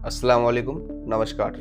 अस्सलाम वालेकुम, नमस्कार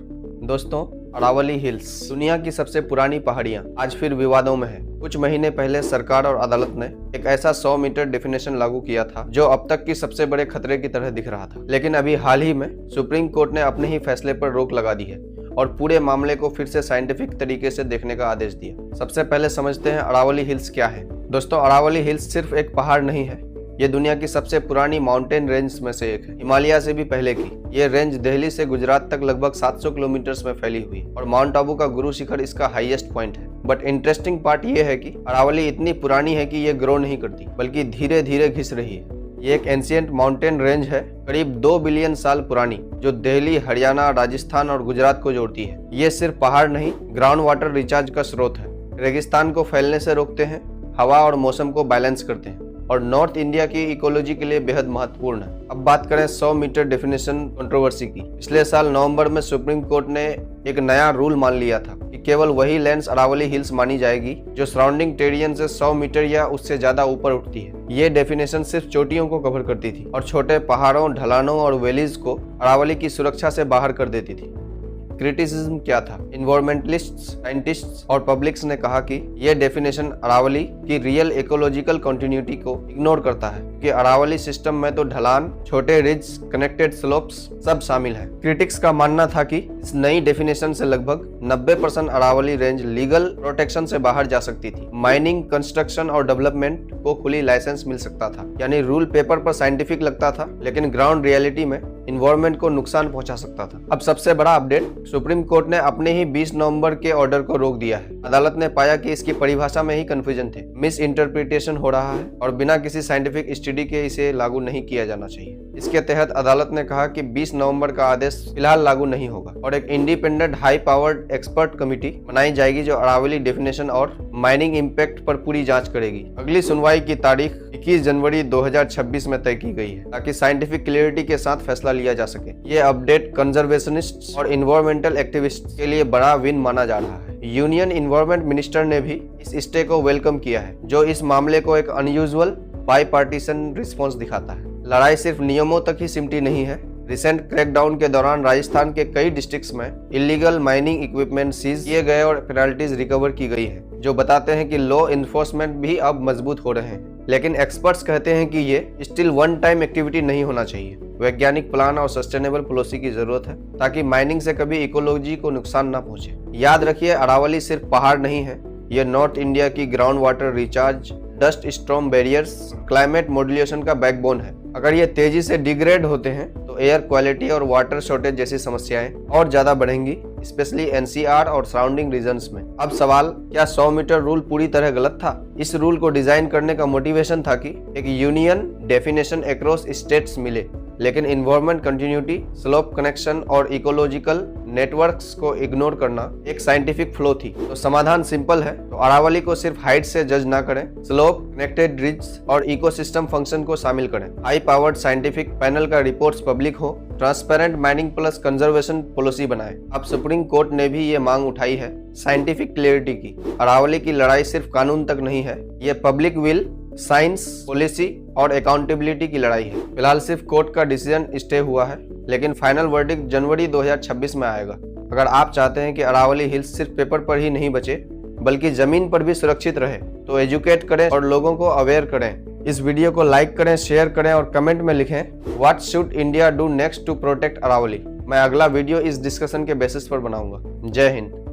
दोस्तों। अरावली हिल्स दुनिया की सबसे पुरानी पहाड़ियां आज फिर विवादों में है। कुछ महीने पहले सरकार और अदालत ने एक ऐसा 100 मीटर डेफिनेशन लागू किया था जो अब तक की सबसे बड़े खतरे की तरह दिख रहा था, लेकिन अभी हाल ही में सुप्रीम कोर्ट ने अपने ही फैसले पर रोक लगा दी है और पूरे मामले को फिर से साइंटिफिक तरीके से देखने का आदेश दिया। सबसे पहले समझते हैं अरावली हिल्स क्या है। दोस्तों, अरावली हिल्स सिर्फ एक पहाड़ नहीं है, ये दुनिया की सबसे पुरानी माउंटेन रेंज में से एक है, हिमालय से भी पहले की। ये रेंज दिल्ली से गुजरात तक लगभग 700 किलोमीटर में फैली हुई और माउंट आबू का गुरु शिखर इसका हाईएस्ट पॉइंट है। बट इंटरेस्टिंग पार्ट ये है कि अरावली इतनी पुरानी है कि ये ग्रो नहीं करती, बल्कि धीरे धीरे घिस रही है। ये एक एंशिएंट माउंटेन रेंज है, करीब 2 बिलियन साल पुरानी, जो दिल्ली, हरियाणा, राजस्थान और गुजरात को जोड़ती है। ये सिर्फ पहाड़ नहीं, ग्राउंड वाटर रिचार्ज का स्रोत है। रेगिस्तान को फैलने से रोकते हैं, हवा और मौसम को बैलेंस करते हैं और नॉर्थ इंडिया की इकोलॉजी के लिए बेहद महत्वपूर्ण है। अब बात करें 100 मीटर डेफिनेशन कंट्रोवर्सी की। पिछले साल नवंबर में सुप्रीम कोर्ट ने एक नया रूल मान लिया था कि केवल वही लैंड्स अरावली हिल्स मानी जाएगी जो सराउंडिंग टेरियन से 100 मीटर या उससे ज्यादा ऊपर उठती है। ये डेफिनेशन सिर्फ चोटियों को कवर करती थी और छोटे पहाड़ों, ढलानों और वैलीज को अरावली की सुरक्षा से बाहर कर देती थी। क्रिटिसिज्म क्या था? इन्वायरमेंटलिस्ट्स, साइंटिस्ट्स और पब्लिक्स ने कहा कि यह डेफिनेशन अरावली की रियल इकोलॉजिकल कंटिन्यूटी को इग्नोर करता है कि अरावली सिस्टम में तो ढलान, छोटे रिज, कनेक्टेड स्लोप्स सब शामिल है। क्रिटिक्स का मानना था कि इस नई डेफिनेशन से लगभग 90% अरावली रेंज लीगल प्रोटेक्शन से बाहर जा सकती थी। माइनिंग, कंस्ट्रक्शन और डेवलपमेंट को खुली लाइसेंस मिल सकता था। यानी रूल पेपर पर साइंटिफिक लगता था, लेकिन ग्राउंड रियलिटी में इन्वायरमेंट को नुकसान पहुंचा सकता था। अब सबसे बड़ा अपडेट, सुप्रीम कोर्ट ने अपने ही 20 नवंबर के ऑर्डर को रोक दिया है। अदालत ने पाया कि इसकी परिभाषा में ही कंफ्यूजन थे, मिस इंटरप्रिटेशन हो रहा है और बिना किसी साइंटिफिक स्टडी के इसे लागू नहीं किया जाना चाहिए। इसके तहत अदालत ने कहा कि 20 नवंबर का आदेश फिलहाल लागू नहीं होगा और एक independent high powered expert committee बनाई जाएगी जो अरावली डेफिनेशन और माइनिंग इम्पैक्ट पर पूरी जांच करेगी। अगली सुनवाई की तारीख 21 जनवरी 2026 में तय की गई है ताकि साइंटिफिक क्लियरिटी के साथ फैसला लिया जा सके। ये अपडेट कंजर्वेशनिस्ट और इन्वायरमेंटल एक्टिविस्ट के लिए बड़ा विन माना जा रहा है। यूनियन इन्वायरमेंट मिनिस्टर ने भी इस स्टे को वेलकम किया है, जो इस मामले को एक अनयूजुअल बाईपार्टीसन रिस्पॉन्स दिखाता है। लड़ाई सिर्फ नियमों तक ही सिमटी नहीं है। रिसेंट क्रैकडाउन के दौरान राजस्थान के कई डिस्ट्रिक्ट्स में इलीगल माइनिंग इक्विपमेंट सीज किए गए और पेनल्टीज रिकवर की गई है, जो बताते हैं कि लॉ इन्फोर्समेंट भी अब मजबूत हो रहे हैं। लेकिन एक्सपर्ट्स कहते हैं कि ये स्टिल वन टाइम एक्टिविटी नहीं होना चाहिए। वैज्ञानिक प्लान और सस्टेनेबल पॉलिसी की जरूरत है ताकि माइनिंग से कभी इकोलॉजी को नुकसान न पहुंचे। याद रखिए, अरावली सिर्फ पहाड़ नहीं है, यह नॉर्थ इंडिया की ground water recharge, dust storm barriers, climate modulation का बैकबोन है। अगर ये तेजी से डिग्रेड होते हैं तो एयर क्वालिटी और वाटर शॉर्टेज जैसी समस्याएं और ज्यादा बढ़ेंगी, स्पेशली एनसीआर और सराउंडिंग रीजन्स में। अब सवाल, क्या 100 मीटर रूल पूरी तरह गलत था? इस रूल को डिजाइन करने का मोटिवेशन था कि एक यूनियन डेफिनेशन अक्रॉस स्टेट्स मिले, लेकिन इन्वायरमेंट कंटिन्यूटी, स्लोप कनेक्शन और इकोलॉजिकल नेटवर्क्स को इग्नोर करना एक साइंटिफिक फ्लो थी। तो समाधान सिंपल है, तो अरावली को सिर्फ हाइट से जज ना करें, स्लोप, कनेक्टेड रिज और इकोसिस्टम फंक्शन को शामिल करें। हाई पावर्ड साइंटिफिक पैनल का रिपोर्ट्स पब्लिक हो, transparent mining plus conservation policy बनाए। अब सुप्रीम कोर्ट ने भी ये मांग उठाई है साइंटिफिक क्लियरिटी की। अरावली की लड़ाई सिर्फ कानून तक नहीं है, ये पब्लिक विल, साइंस, पॉलिसी और अकाउंटेबिलिटी की लड़ाई है। फिलहाल सिर्फ कोर्ट का डिसीजन स्टे हुआ है, लेकिन फाइनल वर्डिक्ट जनवरी 2026 में आएगा। अगर आप चाहते हैं कि अरावली हिल्स सिर्फ पेपर पर ही नहीं बचे बल्कि जमीन पर भी सुरक्षित रहे, तो एजुकेट करें और लोगों को अवेयर करें। इस वीडियो को लाइक करें, शेयर करें और कमेंट में लिखें, what should India do next to protect Aravalli. मैं अगला वीडियो इस डिस्कशन के बेसिस पर बनाऊंगा। जय हिंद।